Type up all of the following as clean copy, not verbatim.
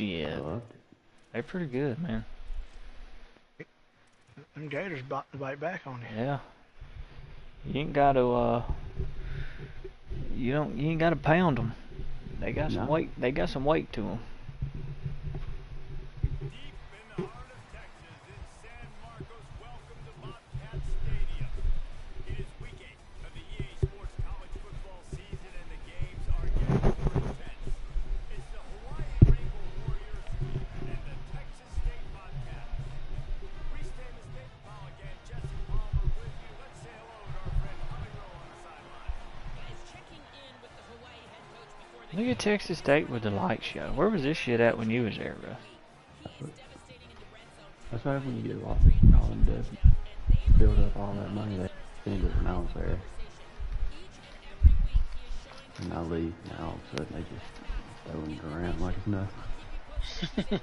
Shit. loved They're pretty good, man. Them Gators about to bite back on you. Yeah. You ain't got to, you ain't got to pound them. They got some No. weight. They got some weight to them. Look at Texas State with the light show. Where was this shit at when you was there, bro? That's why when you get a lot all them to build up all that money, they spend it when I was there. And I leave, and all of a sudden they just throwing it around like it's nothing.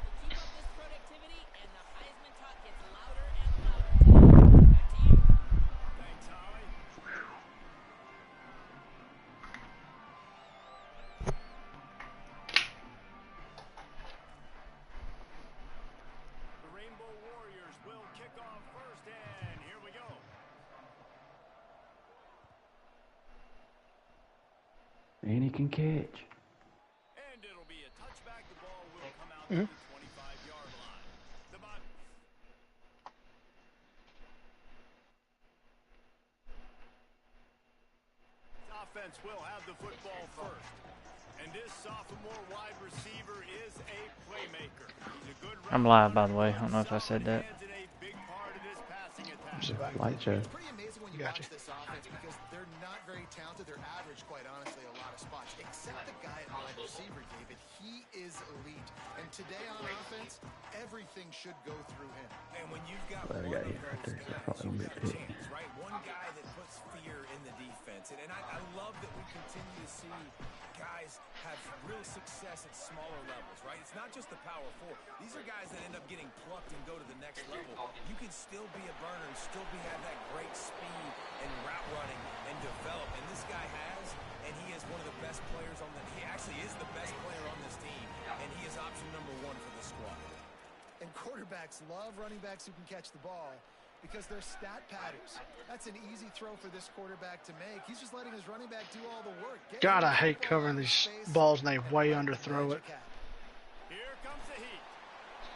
And he can catch. And it'll be a touchback. The ball will come out to the 25-yard line. The offense will have the football first. And this sophomore wide receiver is a playmaker. He's a good I'm live, by the way. I don't know if I said that. Light show. It's pretty amazing when you watch this offense because they're not very talented. They're average, quite honestly, a lot of spots. Except the guy at wide receiver, David. He is elite. And today on offense, everything should go through him. And when you've got Glad I got hit right there. That's probably a bit pick. right? One guy that puts fear in the defense. And I love that we continue to see guys have real success at smaller levels, right? It's not just the power four. These are guys that end up getting plucked and go to the next level. You can still be a burner and still have that great speed and route running and develop. And this guy has, and he is one of the best players on he actually is the best player on this team. And he is option number 1 for the squad. And quarterbacks love running backs who can catch the ball because they're stat patterns. That's an easy throw for this quarterback to make. He's just letting his running back do all the work. God, I hate covering these balls and they way underthrow it. Here comes the heat.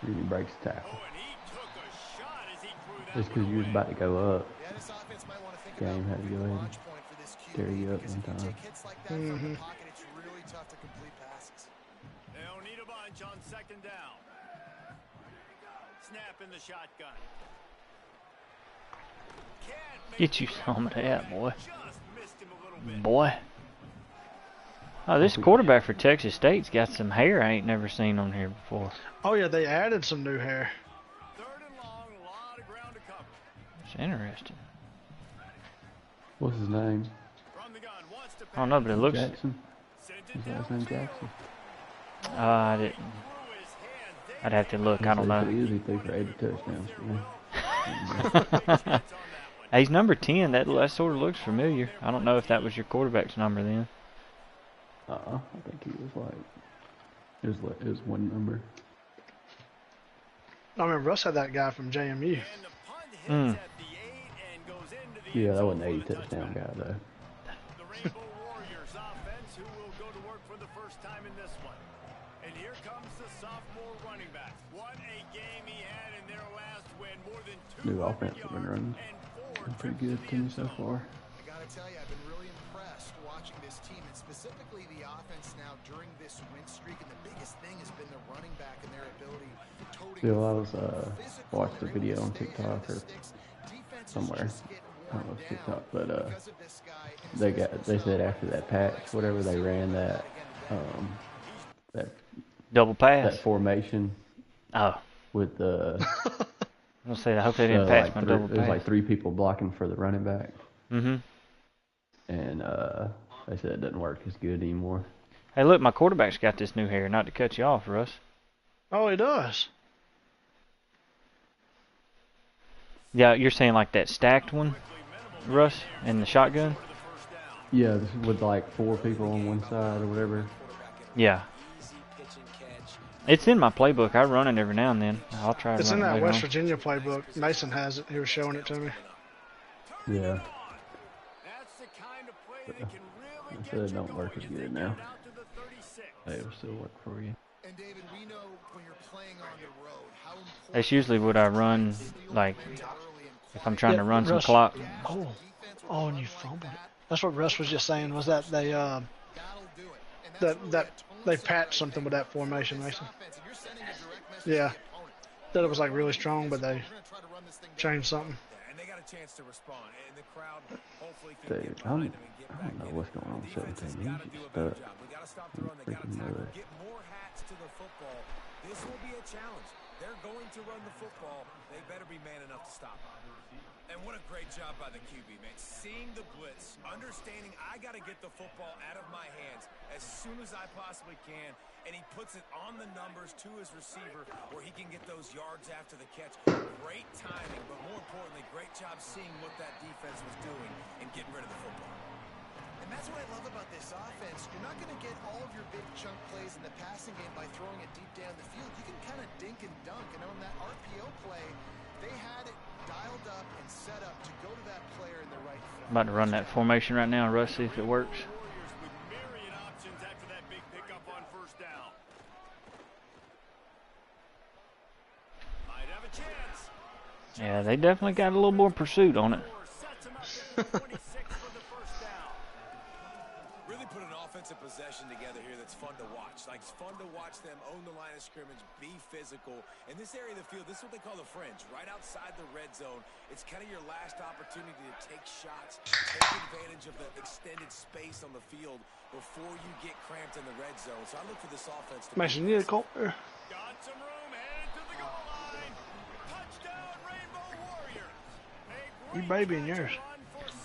Really breaks the tackle. Oh, and he took a shot as he threw that Just because you was about to go up, Yeah, this offense might want to think game had about to go the in. launch point for this QB Carry you up because one if you time. take hits like that from the pocket, it's really tough to complete passes. They'll need a bunch on second down. Snap in the shotgun. Get you some of that, boy. Boy. Oh, this quarterback for Texas State's got some hair I ain't never seen on here before. Oh yeah, they added some new hair. Third and long, a lot of ground to cover. It's interesting. What's his name? From the gun, wants to I don't know, but it looks... Jackson? send it His last name Jackson? I didn't... through his hand. I'd have to look. I don't know. He usually threw for 80 touchdowns. Man. He's number 10. That sort of looks familiar. I don't know if that was your quarterback's number then. I think he was like, it was one number. I remember Russ had that guy from JMU. And the punt hits Mm. at the 8 and goes into the Yeah, end that zone wasn't an for 80 the touchdown guy though. The Rainbow Warriors offense who will go to work for the first time in this one. And here comes the sophomore running back. What a game he had in their last win. More than 200 New offense have been running. and 4 Been pretty trips good to to the me end so zone. far. I gotta tell you, I've been really impressed watching this team, and specifically the offense now during this win streak. And the biggest thing has been the running back and their ability to toting Still, I was physical, watched the they're able video to on stay TikTok ahead of or the sticks. Defense is somewhere. just getting I don't know worn if down TikTok, but because of this guy, and they said after that patch, whatever they ran that that Double pass. formation Oh. with the I'm going to say, I hope they didn't patch like my it double was pass. like 3 people blocking for the running back, Mm-hmm. and they said it doesn't work as good anymore. Hey, look, my quarterback's got this new hair. Not to cut you off, Russ. Oh, he does. Yeah, you're saying like that stacked one, Russ, and the shotgun? Yeah, this is with like 4 people on one side or whatever. Yeah. Easy pitch and catch. It's in my playbook. I run it every now and then. I'll try to It's in run it that later West on. Virginia playbook. Mason has it. He was showing it to me. Yeah. That's the kind of play that can really I get said it you don't going work as as they good get now. it out to the 36. Hey, it'll still work for you. And David, we know when you're playing on the road how important That's usually what I run, like, if I'm trying to run some Russ. clock. Oh, and you fumbled it. That's what Russ was just saying. Was that they that'll do it. And that's really that a tone they setter patched something with that formation, Mason? Yeah. That it was like really strong, but they changed something. Yeah, and they got a chance to respond. And the crowd hopefully can Dude, get behind them and get I back don't know in what's it. going on with Defense has 17. got to He's do a just better stuck. job. They got to stop the run. They got to Freaking tackle. mud. Get more hats to the football. This will be a challenge. They're going to run the football. They better be man enough to stop it. And what a great job by the QB, man. Seeing the blitz, understanding I got to get the football out of my hands as soon as I possibly can, and he puts it on the numbers to his receiver where he can get those yards after the catch. Great timing, but more importantly, great job seeing what that defense was doing and getting rid of the football. And that's what I love about this offense. You're not going to get all of your big chunk plays in the passing game by throwing it deep down the field. You can kind of dink and dunk. And on that RPO play, they had it dialed up and set up to go to that player in the right front. I'm about to run that formation right now and Russ, see if it works. Warriors with myriad options after that big pickup on first down. Might have a chance. Yeah, they definitely got a little more pursuit on it. Sets him up at 26 for the first down. Really put an offensive possession together here that's fun to watch. Like, it's fun to watch them own the line of scrimmage, be physical. In this area of the field, this is what they call the fringe, right outside the red zone. It's kind of your last opportunity to take shots, take advantage of the extended space on the field before you get cramped in the red zone. So I look for this offense to Mason, you need a call there. got some room, headed to the goal line. Touchdown, Rainbow Warriors. You baby in yours.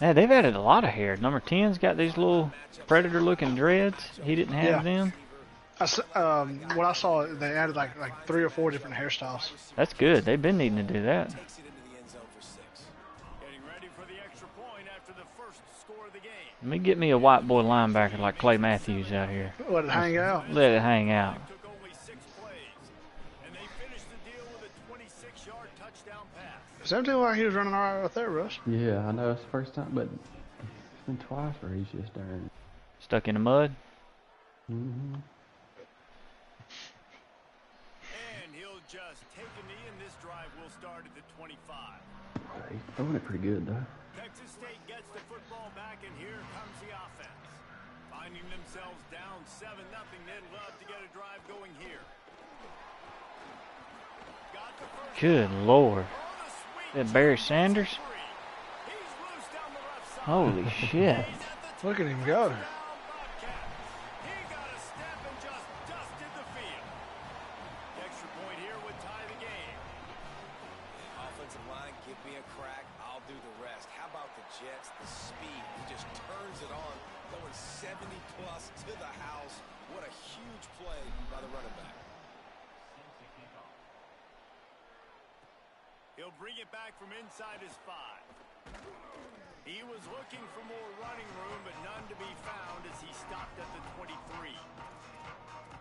Yeah, they've added a lot of hair. Number 10's got these little predator-looking dreads. He didn't have them. What I saw, they added like 3 or 4 different hairstyles. That's good. They've been needing to do that. Takes it into the end zone for 6. Getting ready for the extra point after the first score of the game. Let me get me a white boy linebacker like Clay Matthews out here. Let it hang out. Let it hang out. Took only 6 plays, and they finished the deal with a 26-yard touchdown pass. 17 like he was running all right there, Russ. Yeah, I know it's the first time, but it's been twice where he's just darn. Stuck in the mud. Mm-hmm. And he'll just take a knee, and this drive will start at the 25. He's throwing it pretty good, though. Texas State gets the football back, and here comes the offense. Finding themselves down 7-0, they'd love to get a drive going here. Got the first Good Lord. on the sweep. That Barry Sanders? He's loose down the left side. Holy shit. Look at him go. He got a step and just dusted the field. The extra point here would tie the game. Offensive line, give me a crack. I'll do the rest. How about the Jets? The speed. He just turns it on, going 70-plus to the house. What a huge play by the running back. He'll bring it back from inside his 5. He was looking for more running room, but none to be found as he stopped at the 23.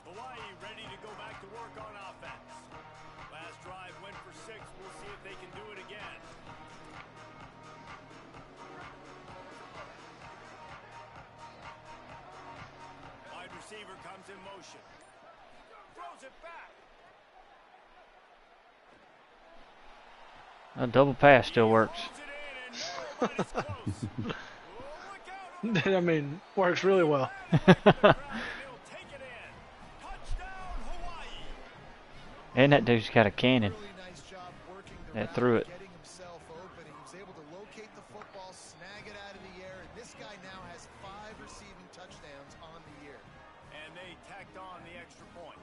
Hawaii ready to go back to work on offense. Last drive went for 6. We'll see if they can do it again. Wide receiver comes in motion. Throws it back. A double pass still works. I mean, works really well. And that dude's got a cannon Really nice job working the that route, threw it. getting himself open. He was able to locate the football, snag it out of the air, and this guy now has 5 receiving touchdowns on the year. And they tacked on the extra point.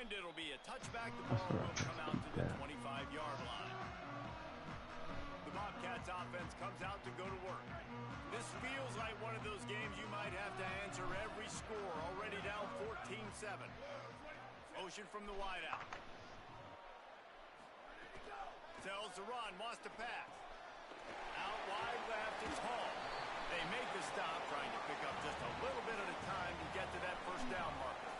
And it'll be a touchback. The ball will come out to the 25-yard line. The Bobcats offense comes out to go to work. This feels like one of those games you might have to answer every score. Already down 14-7. Motion from the wideout. Tells the run, wants to pass. Out wide left, it's Hall. They make the stop, trying to pick up just a little bit at a time to get to that first down marker.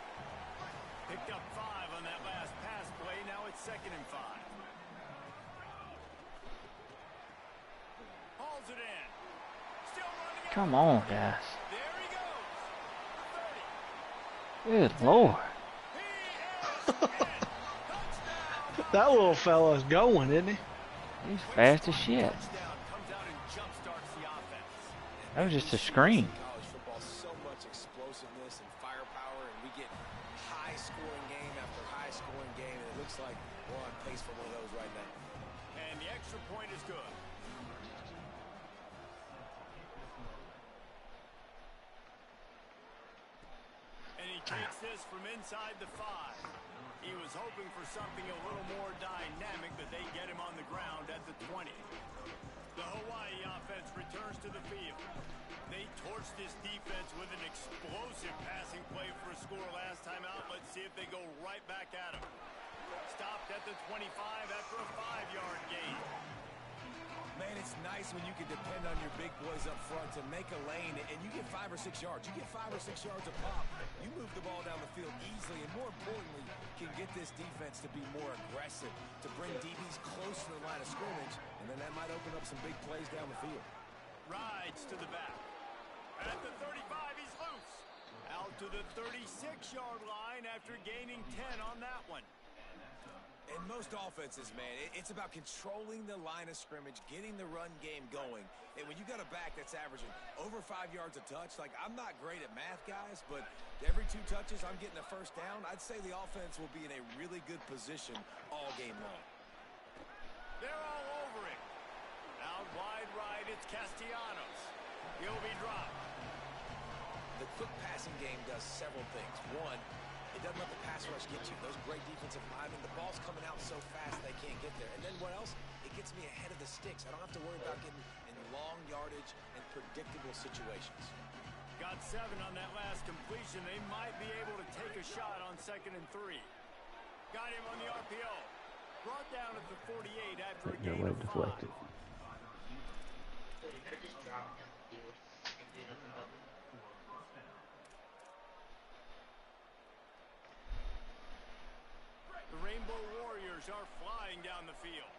Picked up 5 on that last pass play. Now it's 2nd and 5. Hauls it in. Still running. Come on, guys. There he goes. 30. Good Lord. That little fella's going, isn't he? He's fast as shit. That was just a screen. College football, so much explosiveness and firepower, and we get high-scoring game after high-scoring game, and it looks like we're on pace for one of those right now. And the extra point is good. And he takes this from inside the 5. He was hoping for something a little more dynamic, but they get him on the ground at the 20. The Hawaii offense returns to the field. They torched this defense with an explosive passing play for a score last time out. Let's see if they go right back at him. Stopped at the 25 after a 5-yard gain. Man, it's nice when you can depend on your big boys up front to make a lane, and you get 5 or 6 yards. You get 5 or 6 yards a pop. You move the ball down the field easily, and more importantly, can get this defense to be more aggressive, to bring DBs close to the line of scrimmage, and then that might open up some big plays down the field. Rides to the back. At the 35, he's loose. Out to the 36-yard line after gaining 10 on that one. In most offenses, man, it's about controlling the line of scrimmage, getting the run game going. And when you got a back that's averaging over 5 yards a touch, like, I'm not great at math, guys, but every 2 touches I'm getting a first down, I'd say the offense will be in a really good position all game long. They're all over it. Out wide right, it's Castellanos. He'll be dropped. The quick passing game does several things. One, it doesn't let the pass rush get you. Those great defensive linemen, the ball's coming out so fast they can't get there. And then what else? It gets me ahead of the sticks. I don't have to worry about getting in long yardage and predictable situations. Got 7 on that last completion. They might be able to take a shot on 2nd and 3. Got him on the RPO. Brought down at the 48 after a gain of 5. Deflected. The Rainbow Warriors are flying down the field.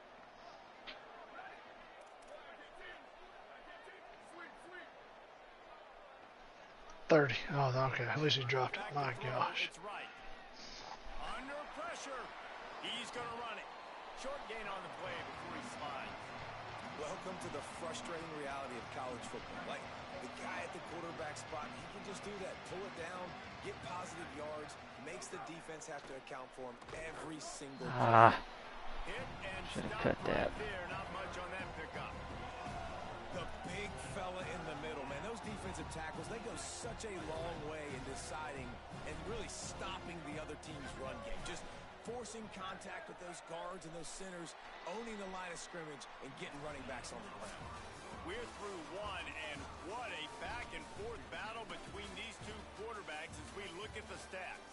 $30. Oh, okay. At least he dropped it. My gosh. It's right. Under pressure. He's going to run it. Short gain on the play before he slides. Welcome to the frustrating reality of college football. Like, the guy at the quarterback spot, he can just do that. Pull it down, get positive yards, makes the defense have to account for him every single time. Should have cut that. There, not much on that pickup. The big fella in the middle, man. Those defensive tackles, they go such a long way in deciding and really stopping the other team's run game. Just forcing contact with those guards and those centers, owning the line of scrimmage, and getting running backs on the ground. We're through one, and what a back-and-forth battle between these 2 quarterbacks as we look at the stats.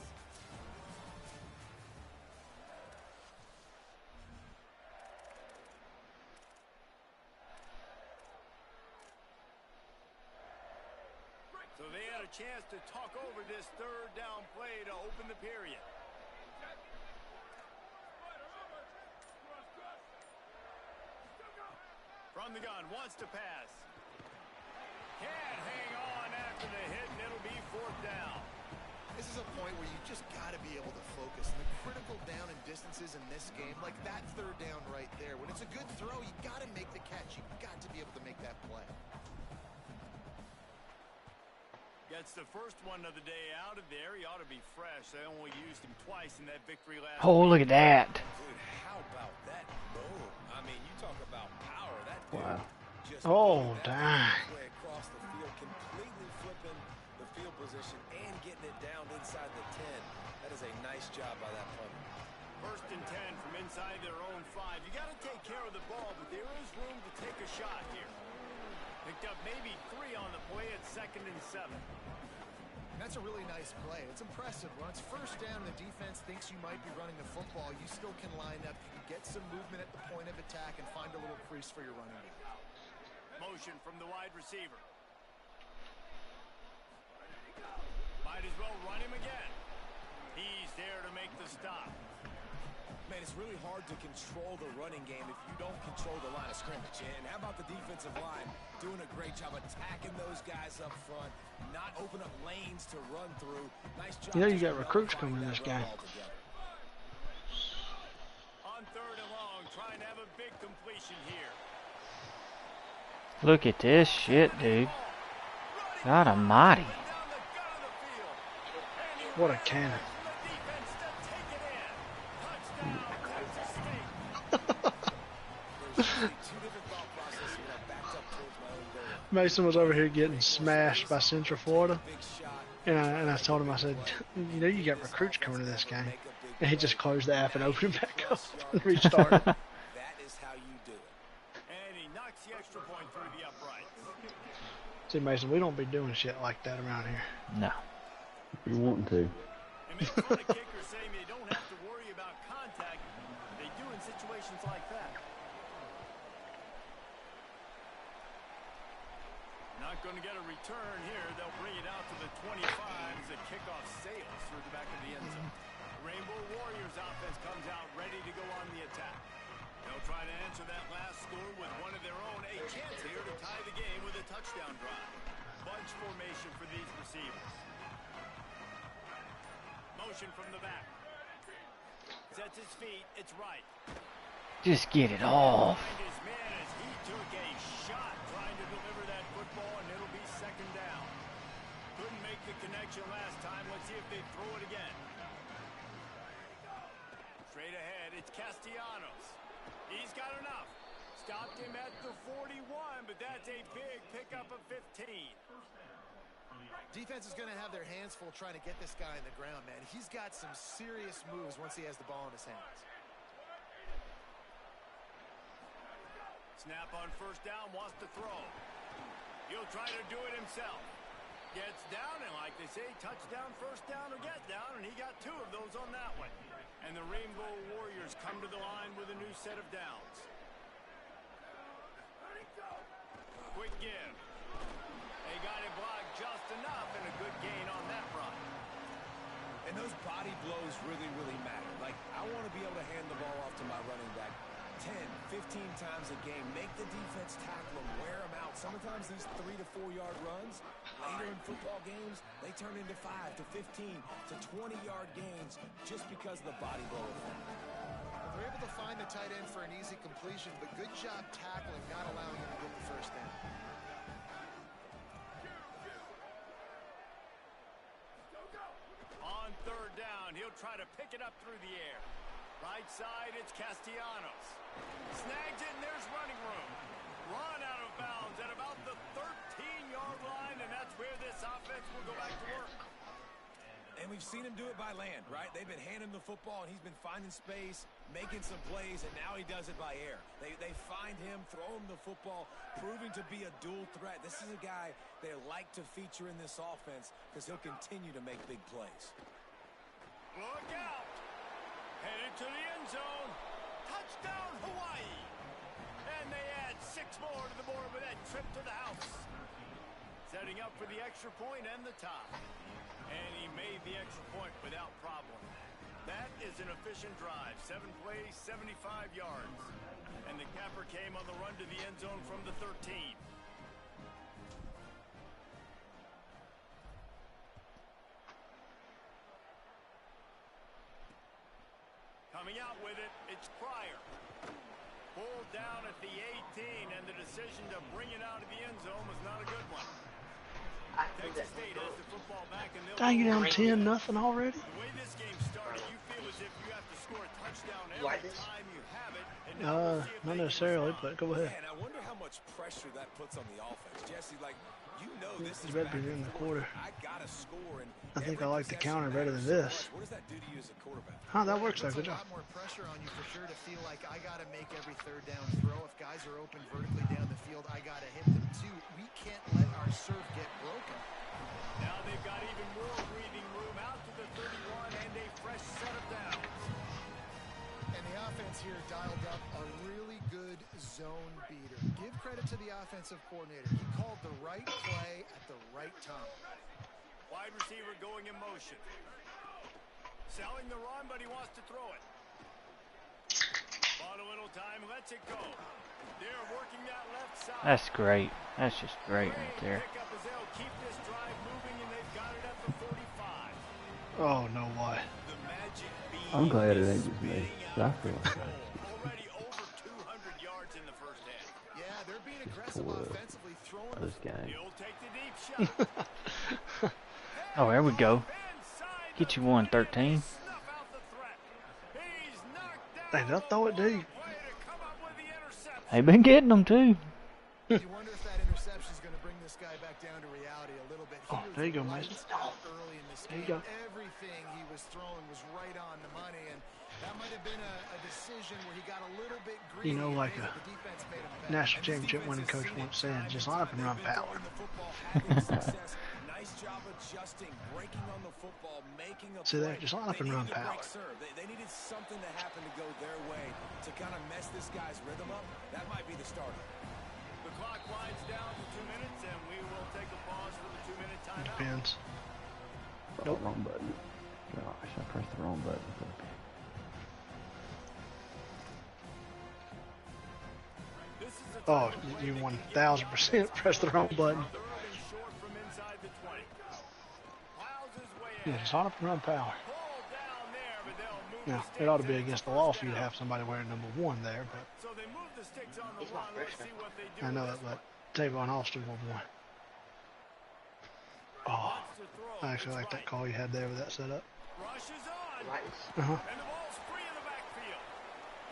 So they had a chance to talk over this 3rd down play to open the period. From the gun, wants to pass. Can't hang on after the hit, and it'll be 4th down. This is a point where you just got to be able to focus. And the critical down and distances in this game, like that 3rd down right there. When it's a good throw, you got to make the catch. You got to be able to make that play. Gets the first one of the day out of there. He ought to be fresh. They only used him twice in that victory last Oh, look at that. Dude, how about that boom? I mean, you talk about power. That dude Wow. just Oh, that dang. way across the field, completely flipping the field position and getting it down inside the 10. That is a nice job by that punter. 1st and 10 from inside their own 5. You got to take care of the ball, but there is room to take a shot here. Picked up maybe 3 on the play at 2nd and 7. That's a really nice play. It's impressive. When it's 1st down and the defense thinks you might be running the football, you still can line up, you can get some movement at the point of attack, and find a little crease for your running game. motion from the wide receiver. Might as well run him again. He's there to make the stop. Man, it's really hard to control the running game if you don't control the line of scrimmage. And how about the defensive line doing a great job attacking those guys up front, not open up lanes to run through. Nice job. You know you got recruits coming in this game. On third and long, trying to have a big completion here. Look at this shit, dude. God almighty. What a cannon. Mason was over here getting smashed by Central Florida, and I told him, I said, you know you got recruits coming to this game, and he just closed the app and opened it back up and restarted. That is how you do it. And he knocks the extra point through the upright. See, Mason, we don't be doing shit like that around here. No. If you want to. And make fun of kickers saying they don't have to worry about contact. They do in situations like that. Not going to get a return here. They'll bring it out to the 25 as the kickoff sails through the back of the end zone. The Rainbow Warriors offense comes out ready to go on the attack. They'll try to answer that last score with one of their own. A chance here to tie the game with a touchdown drive. Bunch formation for these receivers. Motion from the back. Sets his feet. It's right. Just get it off. Behind his man as he took a shot trying to deliver that football, and it'll be second down. Couldn't make the connection last time. Let's see if they throw it again. Straight ahead, it's Castellanos. He's got enough. Stopped him at the 41, but that's a big pickup of 15. Defense is going to have their hands full trying to get this guy in the ground, man. He's got some serious moves once he has the ball in his hands. Snap on first down, wants to throw. He'll try to do it himself. Gets down, and like they say, touchdown, first down, or get down, and he got two of those on that one. And the Rainbow Warriors come to the line with a new set of downs. Quick give. They got it blocked just enough, and a good gain on that run. And those body blows really, really matter. Like, I want to be able to hand the ball off to my running back 10, 15 times a game. Make the defense tackle them, wear them out. Sometimes these 3 to 4 yard runs, later in football games, they turn into 5 to 15 to 20 yard gains just because of the body blow effect. They're able to find the tight end for an easy completion, but good job tackling, not allowing him to get the first down. On third down, he'll try to pick it up through the air. Right side, it's Castellanos. Snags it, and there's running room. Run out of bounds at about the 13-yard line, and that's where this offense will go back to work. And we've seen him do it by land, right? They've been handing the football, and he's been finding space, making some plays, and now he does it by air. They find him, throw him the football, proving to be a dual threat. This is a guy they like to feature in this offense because he'll continue to make big plays. Look out! Headed to the end zone. Touchdown, Hawaii! And they add 6 more to the board with that trip to the house. Setting up for the extra point and the tie. And he made the extra point without problem. That is an efficient drive. 7 plays, 75 yards. And the capper came on the run to the end zone from the 13. Coming out with it, it's Pryor. Pulled down at the 18, and the decision to bring it out of the end zone was not a good one. Texas State has the football back, and they'll Dang, you down 10-0 already? The way this game started, you feel as if you have to score a touchdown every time you have it. And now we'll see if Not they can necessarily, respond. but go ahead. Man, I wonder how much pressure that puts on the offense. Jesse, like, you know this You is better back be and in the forth. quarter. I gotta score, and I think I every like the possession counter better than matters this. so much. What does that do to you as a quarterback? Huh, that works out. Puts Good a job. lot more pressure on you for sure to feel like I got to make every third down throw. If guys are open vertically down the field, I got to hit them too. We can't let our serve get broken. Now they've got even more breathing room out to the 31 and a fresh set of downs. And the offense here dialed up a really good good zone beater. Give credit to the offensive coordinator. He called the right play at the right time. Wide receiver going in motion. Selling the run, but he wants to throw it. Bought a little time, lets it go. They're working that left side. That's great. That's just great right there. Pick up as they'll keep this drive moving, and they've got it at the 45. Oh, no way. The magic beam I'm glad it is ain't just me. spinning 'Cause I out feel of like control. I Already over 200 yards in the first half. Yeah, they're being aggressive tore up offensively, throwing this game. He'll take the deep shot. Oh, there we go. Inside Get the you one, 20, 13. snuff out the threat. He's knocked down Hey, they'll throw it the deep. play to come up with the interception. They've been getting them too. You wonder if that interception is going to bring this guy back down to reality a little bit. He Oh, was there you go, right Mason. early in this There you game. go. Everything he was throwing was right on the money, and that might have been a decision where he got a little bit greedy. You know, like and a the defense made him pay. national championship winning coach once said, just line up and run power. Nice job adjusting, breaking on the football, making a See there, play. just line up They and run needed a break power. serve. They needed something to happen to go their way to kind of mess this guy's rhythm up. That might be the starter. The clock winds down to 2 minutes, and we will take a pause for the 2-minute timeout. Depends. Oh, wrong button. Gosh, I pressed the wrong button. This is the Oh, time to play you that can 1000% pressed the wrong button. third and short from inside the 20. Piles his way Yeah, in. just line up and run power. Pulled down there, but they'll move Now, the it ought to sticks be in against the first law for you to down. have somebody wearing number 1 there, but So they move the sticks on the run. Let's see what they do. I know with that, this but Tavon Austin wore 1. Oh, one. To throw. I actually It's like that right. call you had there with that setup. Rushes on. Uh-huh. And the ball's free in the backfield.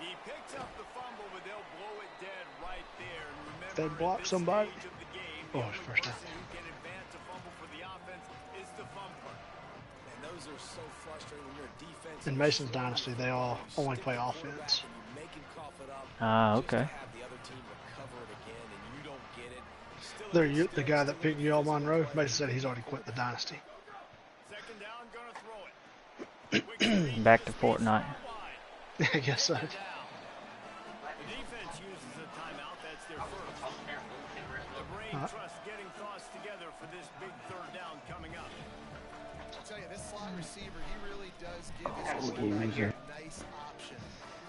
He picks up the fumble, but they'll blow it dead right there. And remember, They block at this somebody. stage of the game, Oh, the it's only first down. person who can advance a fumble for the offense is the fumbler. And those are so frustrating when you're a defense. In Mason's Dynasty, they all only play offense. And you make him cough it up. Ah, just to okay. have the other team recover it again, and you don't get it. Still a There, good the stick, guy still that a picked good you all physical Monroe, play. Mason said he's already quit the Dynasty. Second down, gonna throw it. Quick screen Back to the space Fortnite. out wide. I guess so. Down. The defense uses a timeout. That's their first. The brain trust getting thoughts together for this big third down coming up. I'll tell you, this slot receiver, he really does give his Look, quarterback he was a nice option.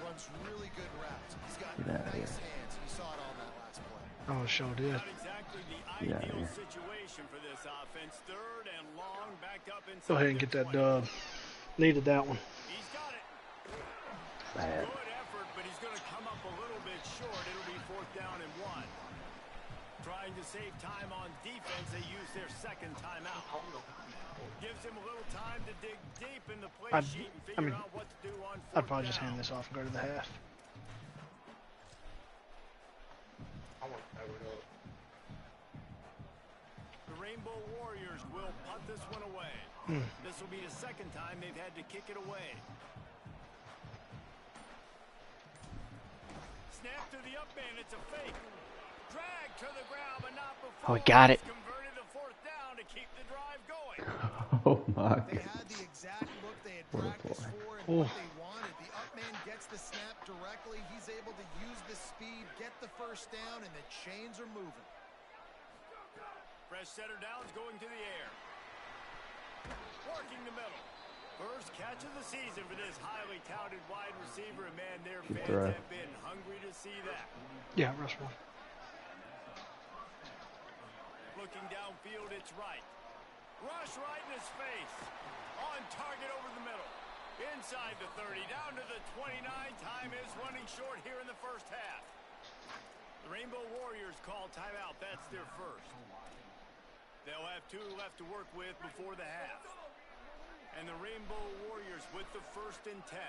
Runs really good routes. He's got Get out of nice here. hands. You saw it on that last play. Oh, it sure did. Not exactly the Get out of ideal here. situation for this offense. Third and long, back up inside. Go ahead and the get that 20. dub. Needed that one. He's got it. Bad. Good effort, but he's going to come up a little bit short. It'll be 4th down and 1. Trying to save time on defense, they use their second timeout. Gives him a little time to dig deep in the play sheet and figure out what to do on 4th I'd probably just down. hand this off and go to the half. The Rainbow Warriors will punt this one away. This will be the second time they've had to kick it away. Snap to the up man, it's a fake. Drag to the ground, but not before. Oh, we got it. He's converted the 4th down to keep the drive going. Oh my They god. had the exact look they had What a practiced play. for and Oh. what they wanted. The up man gets the snap directly. He's able to use the speed, get the first down, and the chains are moving. Fresh setter downs going to the air. Working the middle. First catch of the season for this highly touted wide receiver, and man, their Good fans throw. have been hungry to see that. Yeah, Russ won. Looking downfield, it's right. Rush right in his face. On target over the middle. Inside the 30, down to the 29. Time is running short here in the first half. The Rainbow Warriors call timeout. That's their first. They'll have 2 left to work with before the half. And the Rainbow Warriors with the 1st and 10.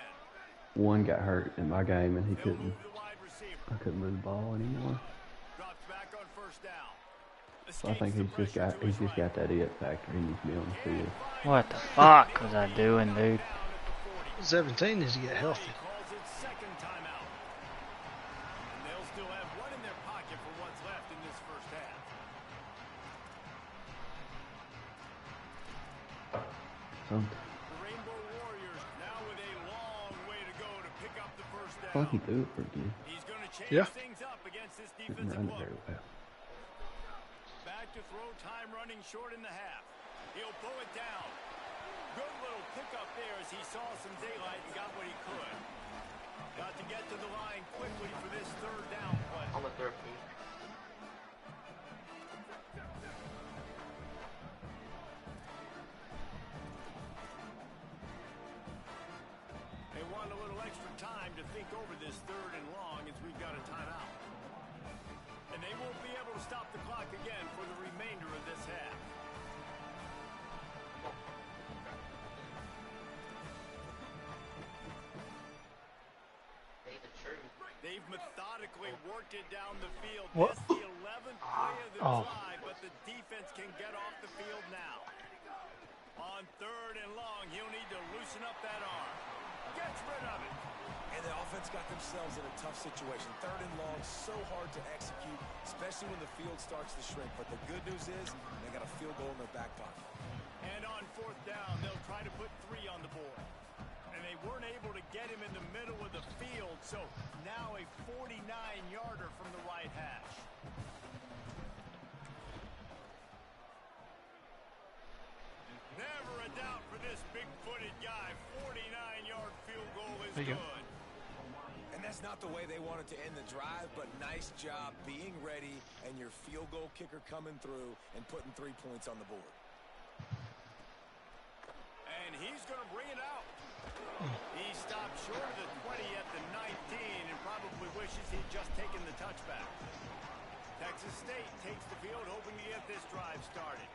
One got hurt in my game and he They'll couldn't. move the wide receiver. I couldn't move the ball anymore. Drops back on 1st down. So I think Escapes the he's pressure to his right. got that it factor. He needs to be on the field. What the fuck was I doing, dude? 17 needs to get healthy. Calls it second timeout. And they'll still have 1 in their pocket for what's left in this first half. Something. The Rainbow Warriors now with a long way to go to pick up the first I thought he down. threw it pretty good. He's going to Yeah. things up against this Didn't defensive run it look. very well. Back to throw, time running short in the half. He'll pull it down. Good little pickup there as he saw some daylight and got what he could. Got to get to the line quickly for this third down play. On the third piece. They want a little extra time to think over this third and long as we've got a timeout. And they won't be able to stop the clock again for the remainder of this half. They've methodically worked it down the field. What? This the 11th play of the drive, but the defense can get off the field now. On third and long, he'll need to loosen up that arm. Gets rid of it. And the offense got themselves in a tough situation. Third and long, so hard to execute, especially when the field starts to shrink. But the good news is they got a field goal in their back pocket. And on fourth down, they'll try to put 3 on the board. And they weren't able to get him in the middle of the field, so now a 49-yarder from the right hash. Never a doubt for this big-footed guy. 49-yard field goal is There you go. good. And that's not the way they wanted to end the drive, but nice job being ready and your field goal kicker coming through and putting 3 points on the board. And he's going to bring it out. He stopped short of the 20 at the 19 and probably wishes he'd just taken the touchback. Texas State takes the field hoping to get this drive started.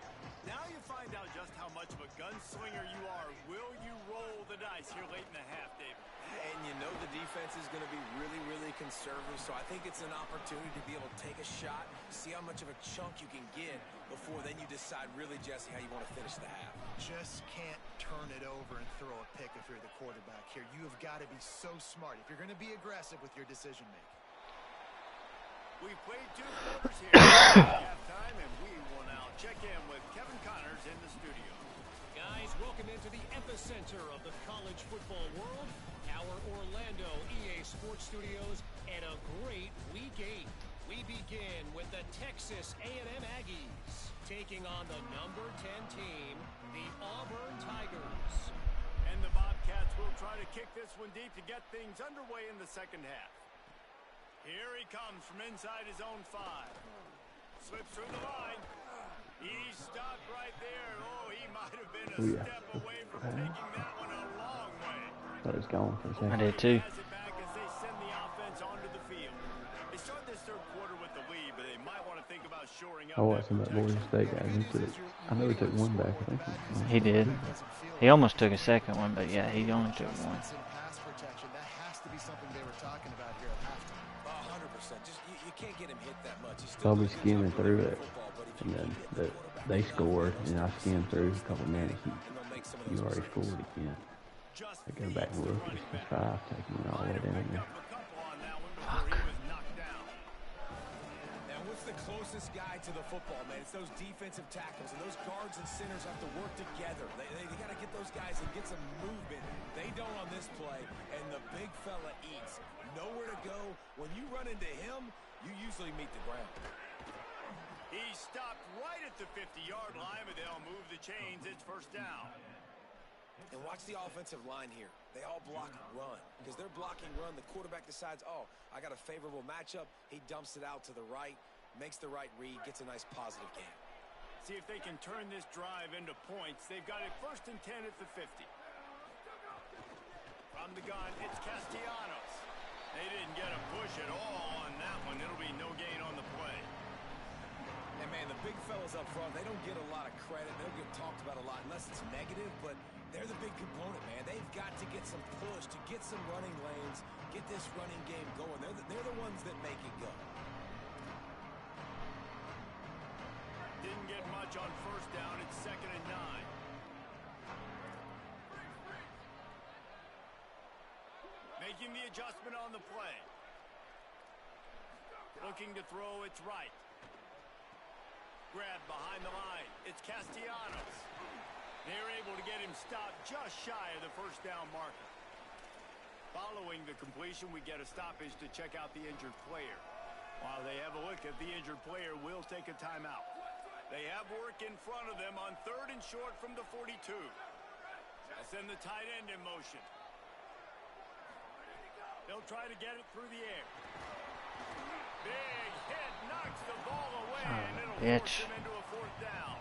Now you find out just how much of a gunslinger you are. Will you roll the dice here late in the half, David? And you know the defense is going to be really, really conservative, so I think it's an opportunity to be able to take a shot, see how much of a chunk you can get before then you decide really, Jesse, how you want to finish the half. Just can't turn it over and throw a pick if you're the quarterback here. You have got to be so smart if you're going to be aggressive with your decision making. We've played 2 quarters here at halftime, and we will now check in with Kevin Connors in the studio. Guys, welcome into the epicenter of the college football world, our Orlando EA Sports Studios, and a great Week 8. We begin with the Texas A&M Aggies, taking on the number 10 team, the Auburn Tigers. And the Bobcats will try to kick this one deep to get things underway in the second half. Here he comes from inside his own 5. Slips through the line. He stopped right there. Oh, he might have been a step away from taking that one a long way. Thought it was gone for a second. I did too. Has it back as they send the offense onto the field. They start this third quarter with the lead, but they might want to think about shoring up. I watched him at Boise State guys. I know he took one back. I think He did. He almost took a second one, but yeah, he only took one. Pass protection, that has to be something they were talking about here at halftime. 100%. Just you can't get him hit that much. He's still probably doing a good skimming job through playing it, football, but if and you then keep hitting the quarterback, they scored, and I skimmed through a couple minutes, and and they'll make some of you those already mistakes. scored again. Just I go back and look, it's the 5 taking it all the way down there. Now, what's the closest guy to the football, man? It's those defensive tackles, and those guards and centers have to work together. They got to get those guys and get some movement. They don't on this play, and the big fella eats. Nowhere to go. When you run into him, you usually meet the ground. He stopped right at the 50-yard line, but they'll move the chains. It's first down. And watch the offensive line here. They all block run. Because they're blocking run, the quarterback decides, oh, I got a favorable matchup. He dumps it out to the right, makes the right read, gets a nice positive gain. See if they can turn this drive into points. They've got it 1st and 10 at the 50. From the gun, it's Castellanos. They didn't get a push at all on that one. It'll be no gain on the play. And, man, the big fellas up front, they don't get a lot of credit. They don't get talked about a lot unless it's negative, but they're the big component, man. They've got to get some push, to get some running lanes, get this running game going. They're the ones that make it go. Didn't get much on first down. It's 2nd and 9. Making the adjustment on the play. Looking to throw, it's right. Grab behind the line. It's Castellanos. They're able to get him stopped just shy of the first down marker. Following the completion, we get a stoppage to check out the injured player. While they have a look at the injured player, we'll take a timeout. They have work in front of them on 3rd and short from the 42. They'll send the tight end in motion. They'll try to get it through the air. Big hit, knocks the ball away, and it'll force him into a 4th down.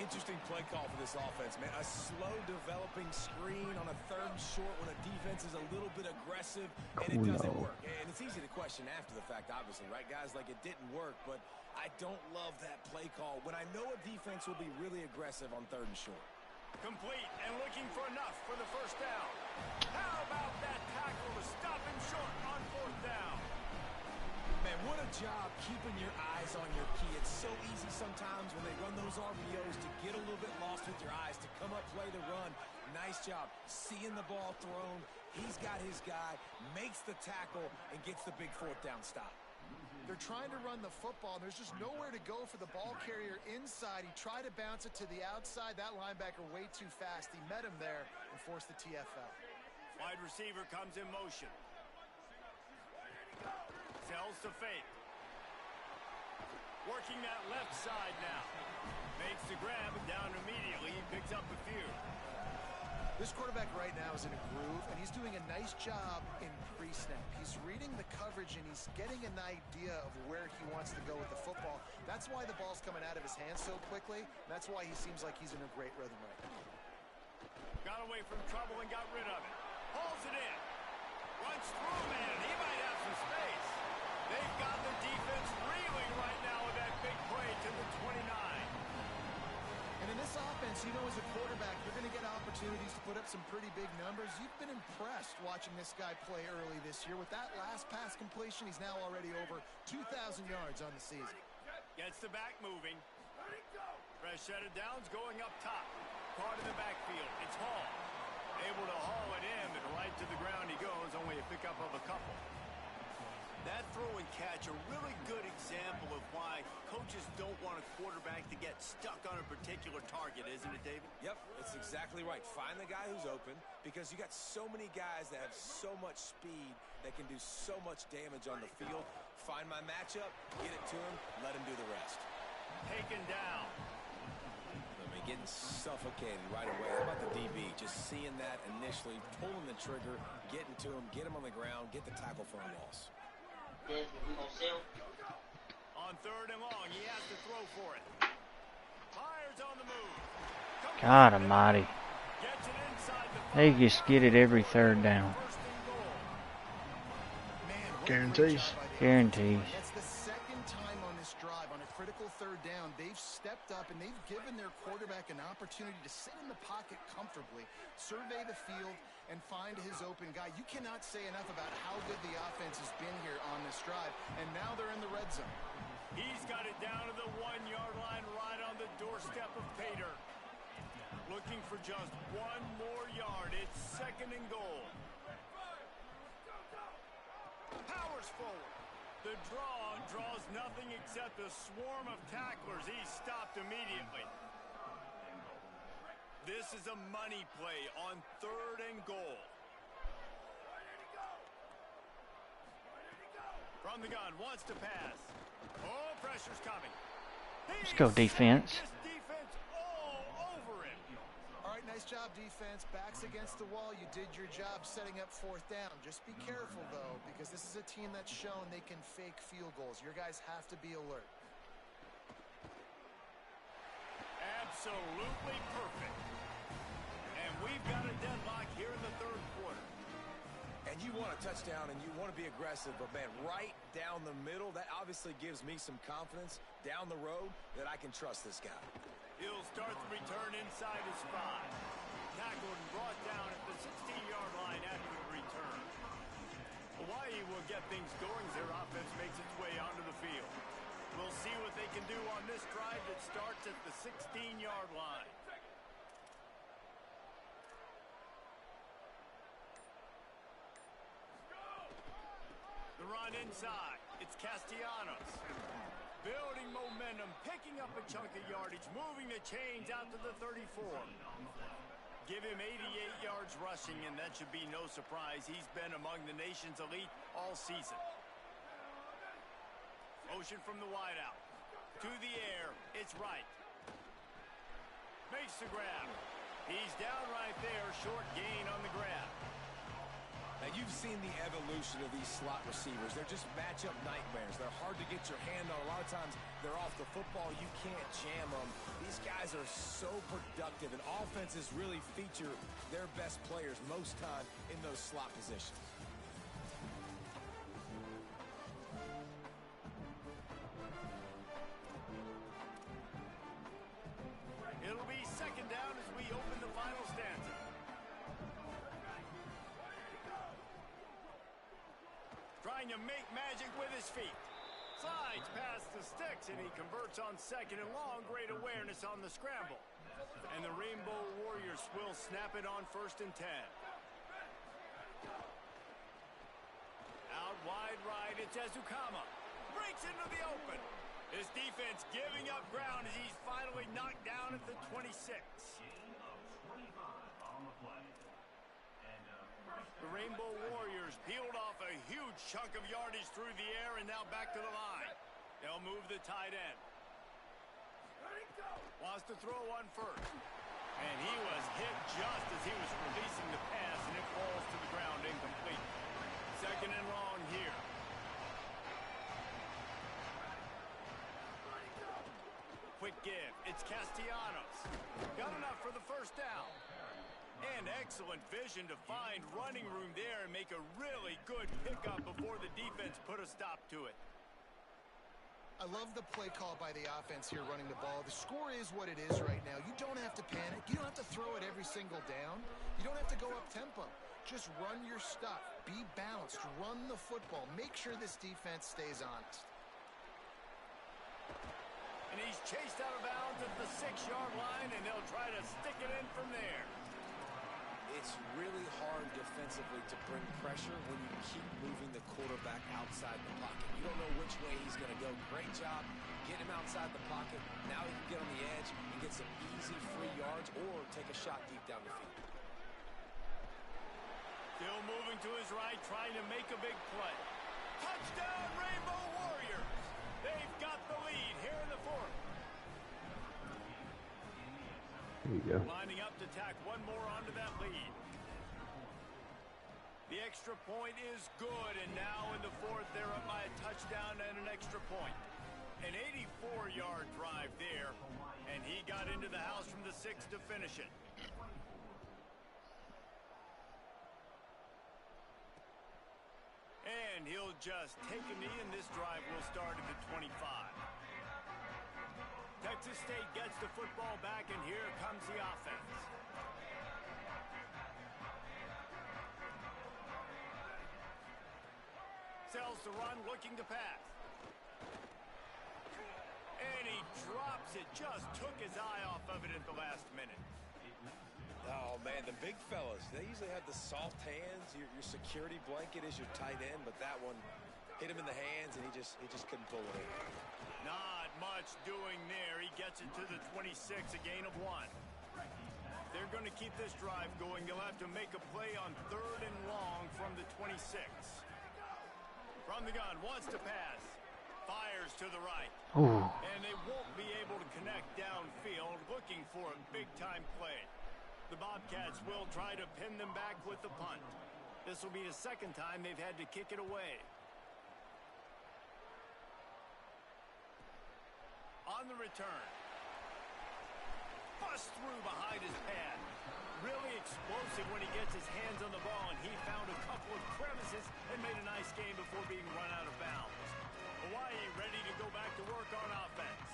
Interesting play call for this offense, man. A slow developing screen on a 3rd and short when a defense is a little bit aggressive, and it doesn't work. And it's easy to question after the fact, obviously, right, guys? Like, it didn't work, but I don't love that play call when I know a defense will be really aggressive on 3rd and short. Complete and looking for enough for the 1st down. How about that tackle to stop him short on 4th down? Man, what a job keeping your eyes on your key. It's so easy sometimes when they run those RPOs to get a little bit lost with your eyes, to come up, play the run. Nice job seeing the ball thrown. He's got his guy, makes the tackle, and gets the big 4th down stop. They're trying to run the football, and there's just nowhere to go for the ball carrier inside. He tried to bounce it to the outside. That linebacker way too fast. He met him there and forced the TFL. Wide receiver comes in motion. Sells to fake. Working that left side now. Makes the grab and down immediately. He picks up a few. This quarterback right now is in a groove, and he's doing a nice job in pre-snap. He's reading the coverage, and he's getting an idea of where he wants to go with the football. That's why the ball's coming out of his hands so quickly. That's why he seems like he's in a great rhythm right now. Got away from trouble and got rid of it. Hauls it in. Runs through, man. He might have some space. They've got the defense reeling right now with that big play to the 29. And in this offense, you know, as a quarterback, you're going to get opportunities to put up some pretty big numbers. You've been impressed watching this guy play early this year. With that last pass completion, he's now already over 2,000 yards on the season. Gets the back moving. Fresh set of downs going up top. Caught in the backfield. It's Hall. Able to haul it in, and right to the ground he goes. Only a pickup of a couple. That throw and catch, a really good example of why coaches don't want a quarterback to get stuck on a particular target, isn't it, David? Yep, it's exactly right. Find the guy who's open, because you got so many guys that have so much speed that can do so much damage on the field. Find my matchup, get it to him, let him do the rest. Taken down. I mean, getting suffocated right away. How about the DB? Just seeing that initially, pulling the trigger, getting to him, get him on the ground, get the tackle for a loss. On 3rd and long, he has to throw for it. Fires on the move. God almighty. Gets it inside the They just get it every 3rd down. Guarantees. Guarantees. That's the 2nd time on this drive, on a critical 3rd down. They've stepped up, and they've given their quarterback an opportunity to sit in the pocket comfortably, survey the field, and find his open guy. You cannot say enough about how good the offense has been here on this drive, and now they're in the red zone. He's got it down to the 1-yard line, right on the doorstep of Pater. Looking for just 1 more yard. It's 2nd and goal. Powers forward. The draw draws nothing except a swarm of tacklers. He's stopped immediately. This is a money play on 3rd and goal. From the gun, wants to pass. Oh, pressure's coming. Let's go defense. Defense all over him. All right, nice job, defense. Backs against the wall. You did your job setting up 4th down. Just be careful, though, because this is a team that's shown they can fake field goals. Your guys have to be alert. Absolutely perfect. And we've got a deadlock here in the 3rd quarter. And you want a touchdown, and you want to be aggressive, but, man, right down the middle, that obviously gives me some confidence down the road that I can trust this guy. He'll start the return inside his 5. Tackled and brought down at the 16-yard line after the return. Hawaii will get things going as their offense makes its way onto the field. We'll see what they can do on this drive that starts at the 16-yard line. The run inside. It's Castellanos. Building momentum, picking up a chunk of yardage, moving the chains out to the 34. Give him 88 yards rushing, and that should be no surprise. He's been among the nation's elite all season. Motion from the wideout. To the air. It's right. Makes the grab. He's down right there. Short gain on the grab. Now, you've seen the evolution of these slot receivers. They're just matchup nightmares. They're hard to get your hand on. A lot of times, they're off the football. You can't jam them. These guys are so productive, and offenses really feature their best players most time in those slot positions. It'll be second down as we open the final stanza. Trying to make magic with his feet. Slides past the sticks, and he converts on second and long. Great awareness on the scramble. And the Rainbow Warriors will snap it on 1st and 10. Out wide right, it's Ezukama. Breaks into the open. His defense giving up ground as he's finally knocked down at the 26. The Rainbow Warriors peeled off a huge chunk of yardage through the air and now back to the line. They'll move the tight end. Wants to throw one first. And he was hit just as he was releasing the pass, and it falls to the ground incomplete. Second and long here. Quick give. It's Castellanos. Got enough for the first down. And excellent vision to find running room there and make a really good pickup before the defense put a stop to it. I love the play call by the offense here running the ball. The score is what it is right now. You don't have to panic. You don't have to throw it every single down. You don't have to go up tempo. Just run your stuff. Be balanced. Run the football. Make sure this defense stays honest. And he's chased out of bounds at the 6-yard line, and they'll try to stick it in from there. It's really hard defensively to bring pressure when you keep moving the quarterback outside the pocket. You don't know which way he's going to go. Great job getting him outside the pocket. Now he can get on the edge and get some easy free yards or take a shot deep down the field. Still moving to his right, trying to make a big play. Touchdown, Rainbow Warriors! They've got the lead here in the 4th. There you go. Lining up to tack one more onto that lead. The extra point is good, and now in the 4th, they're up by a touchdown and an extra point. An 84-yard drive there, and he got into the house from the 6 to finish it. And he'll just take a knee, and this drive will start at the 25. Texas State gets the football back, and here comes the offense. Sells the run, looking to pass. And he drops it, just took his eye off of it at the last minute. Oh, man, the big fellas, they usually have the soft hands. Your security blanket is your tight end, but that one hit him in the hands, and he just couldn't pull it in. Not much doing there. He gets it to the 26, a gain of 1. If they're going to keep this drive going, they'll have to make a play on 3rd and long from the 26. From the gun, wants to pass. Fires to the right. Ooh. And they won't be able to connect downfield, looking for a big-time play. The Bobcats will try to pin them back with the punt. This will be the second time they've had to kick it away. On the return. Busts through behind his pad. Really explosive when he gets his hands on the ball, and he found a couple of crevices and made a nice game before being run out of bounds. Hawaii ready to go back to work on offense.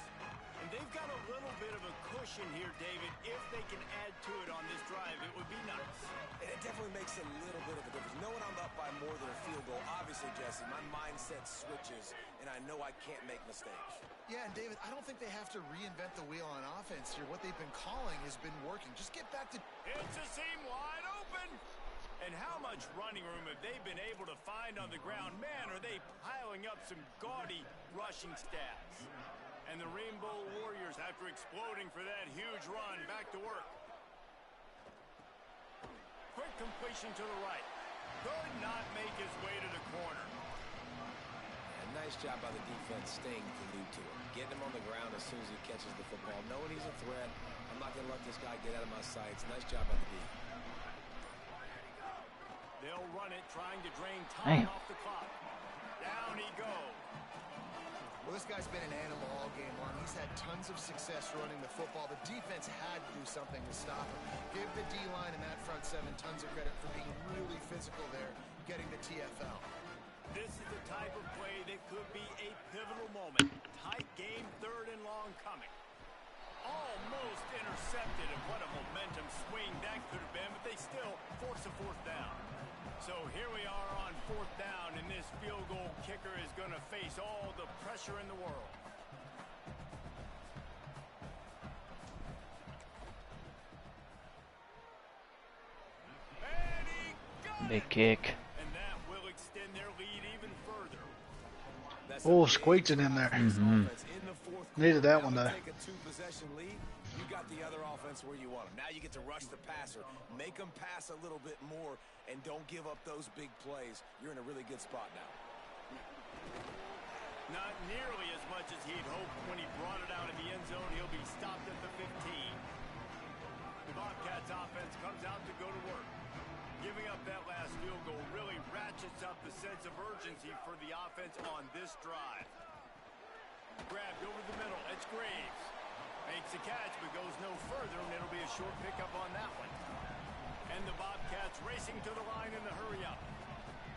And they've got a little bit of a cushion here, David. If they can add to it on this drive, it would be nice. And it definitely makes a little bit of a difference. Knowing I'm up by more than a field goal, obviously, Jesse, my mindset switches, and I know I can't make mistakes. Yeah, and David, I don't think they have to reinvent the wheel on offense here. What they've been calling has been working. Just get back to... It's a seam wide open. And how much running room have they been able to find on the ground? Man, are they piling up some gaudy rushing stats. And the Rainbow Warriors, after exploding for that huge run, back to work. Short completion to the right. Could not make his way to the corner. And nice job by the defense staying glued to him. Getting him on the ground as soon as he catches the football. Knowing he's a threat. I'm not going to let this guy get out of my sights. Nice job by the D. They'll run it, trying to drain time off the clock. Down he goes. Well, this guy's been an animal all game long. He's had tons of success running the football. The defense had to do something to stop him. Give the D-line and that front seven tons of credit for being really physical there, getting the TFL. This is the type of play that could be a pivotal moment. Tight game, third and long coming. Almost intercepted, and what a momentum swing that could have been, but they still force a fourth down. So here we are on fourth down, and this field goal kicker is going to face all the pressure in the world. And he got Big it. kick. And that will extend their lead even further. Oh, squeaked it in there. Needed that one, though. Take a two-possession lead. You got the other offense where you want them. Now you get to rush the passer, make them pass a little bit more, and don't give up those big plays. You're in a really good spot now. Not nearly as much as he'd hoped when he brought it out in the end zone. He'll be stopped at the 15. The Bobcats offense comes out to go to work. Giving up that last field goal really ratchets up the sense of urgency for the offense on this drive. Grabbed over the middle. It's Graves. Makes the catch, but goes no further, and it'll be a short pickup on that one. And the Bobcats racing to the line in the hurry-up.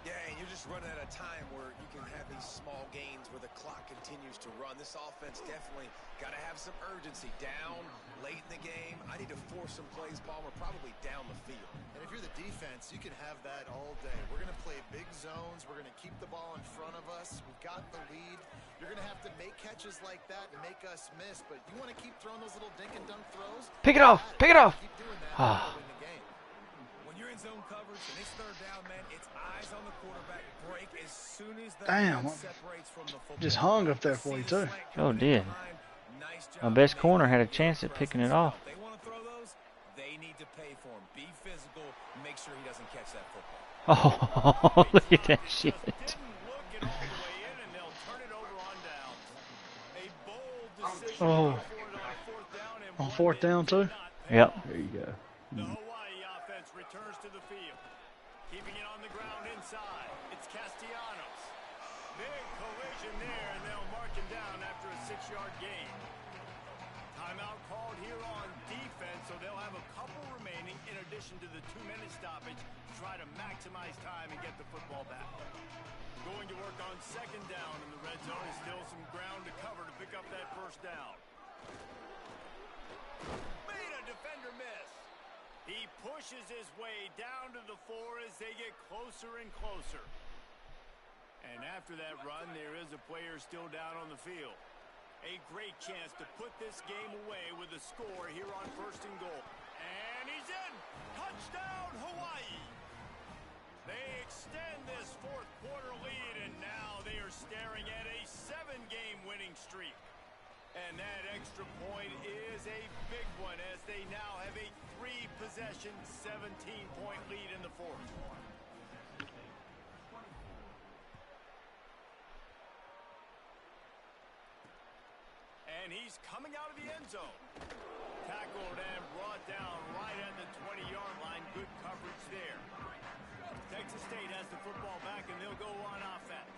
Yeah, and you're just running at a time where you can have these small gains where the clock continues to run. This offense definitely got to have some urgency. Down, late in the game. I need to force some plays, Palmer, probably down the field. And if you're the defense, you can have that all day. We're going to play big zones. We're going to keep the ball in front of us. We've got the lead. You're going to have to make catches like that and make us miss. But you want to keep throwing those little dink and dunk throws? Pick it off. Pick it off. Keep doing that. Ah. Win the game. When you're in zone coverage and it's third down, man, it's eyes on the quarterback. Break as soon as the Damn. separates from the football. Just hung up there for you, too. Oh, did. Nice My job best making corner had a good chance at picking it off. They want to throw those, they need to pay for him. Be physical, make sure he doesn't catch that football. Oh, look at that shit. Didn't look it all the way in, and they'll turn it over on down. A bold decision Oh. fourth down, and On one fourth that down, did too? not pay Yep. off. There you go. The Hawaii offense returns to the field. Keeping it on the ground inside. It's Castellanos. Big collision there, and they'll mark him down after a 6-yard gain. Timeout called here on defense, so they'll have a couple remaining in addition to the 2-minute stoppage to try to maximize time and get the football back. Going to work on second down in the red zone. Is still some ground to cover to pick up that first down. Made a defender miss. He pushes his way down to the 4 as they get closer and closer. And after that run, there is a player still down on the field. A great chance to put this game away with a score here on first and goal. And he's in! Touchdown, Hawaii! They extend this fourth quarter lead, and now they are staring at a 7-game winning streak. And that extra point is a big one as they now have a 3-possession, 17-point lead in the fourth. And he's coming out of the end zone. Tackled and brought down right at the 20-yard line. Good coverage there. Texas State has the football back, and they'll go on offense.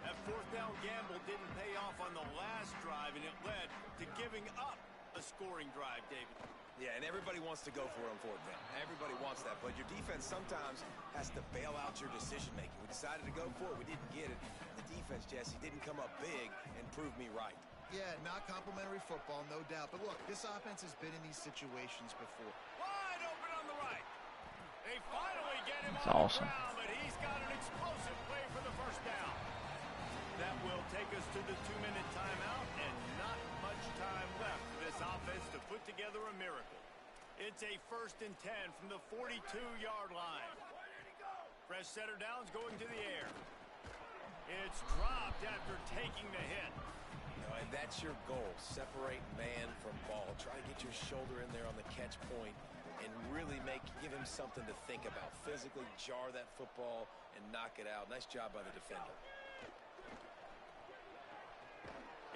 That fourth down gamble didn't pay off on the last drive, and it led to giving up a scoring drive, David. Yeah, and everybody wants to go for it on fourth down. Everybody wants that, but your defense sometimes has to bail out your decision-making. We decided to go for it. We didn't get it. The defense, Jesse, didn't come up big and prove me right. Yeah, not complimentary football, no doubt. But look, this offense has been in these situations before. Wide open on the right. They finally get him That's on awesome. the ground, but he's got an explosive play for the first down. That will take us to the 2-minute timeout, and not much time left for this offense to put together a miracle. It's a 1st and 10 from the 42-yard line. Fresh setter downs going to the air. It's dropped after taking the hit. And that's your goal. Separate man from ball. Try to get your shoulder in there on the catch point and really give him something to think about. Physically jar that football and knock it out. Nice job by the defender.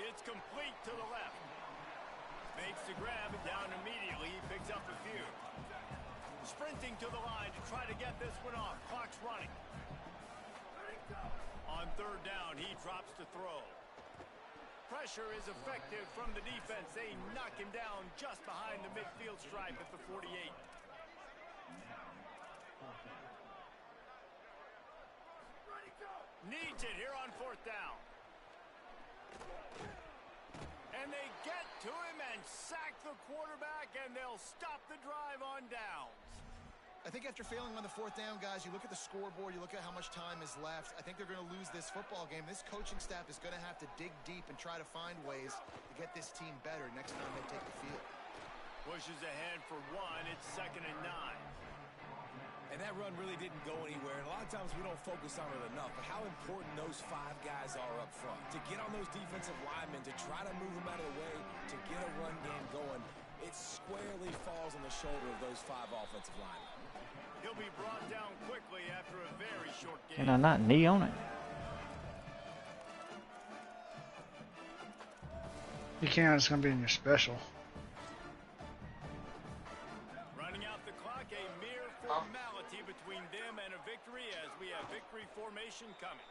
It's complete to the left. Makes the grab down immediately. He picks up a few. Sprinting to the line to try to get this one off. Clock's running. On third down, he drops to throw. Pressure is effective from the defense. They knock him down just behind the midfield stripe at the 48. Needs it here on fourth down. And they get to him and sack the quarterback, and they'll stop the drive on downs. I think after failing on the fourth down, guys, you look at the scoreboard, you look at how much time is left. I think they're going to lose this football game. This coaching staff is going to have to dig deep and try to find ways to get this team better next time they take the field. Pushes ahead for one. It's 2nd and 9. And that run really didn't go anywhere. And a lot of times we don't focus on it enough. But how important those 5 guys are up front. To get on those defensive linemen, to try to move them out of the way, to get a run game going, it squarely falls on the shoulder of those 5 offensive linemen. He'll be brought down quickly after a very short game. Can I not knee on it? You can't. It's gonna be in your special. Running out the clock, a mere formality between them and a victory as we have victory formation coming.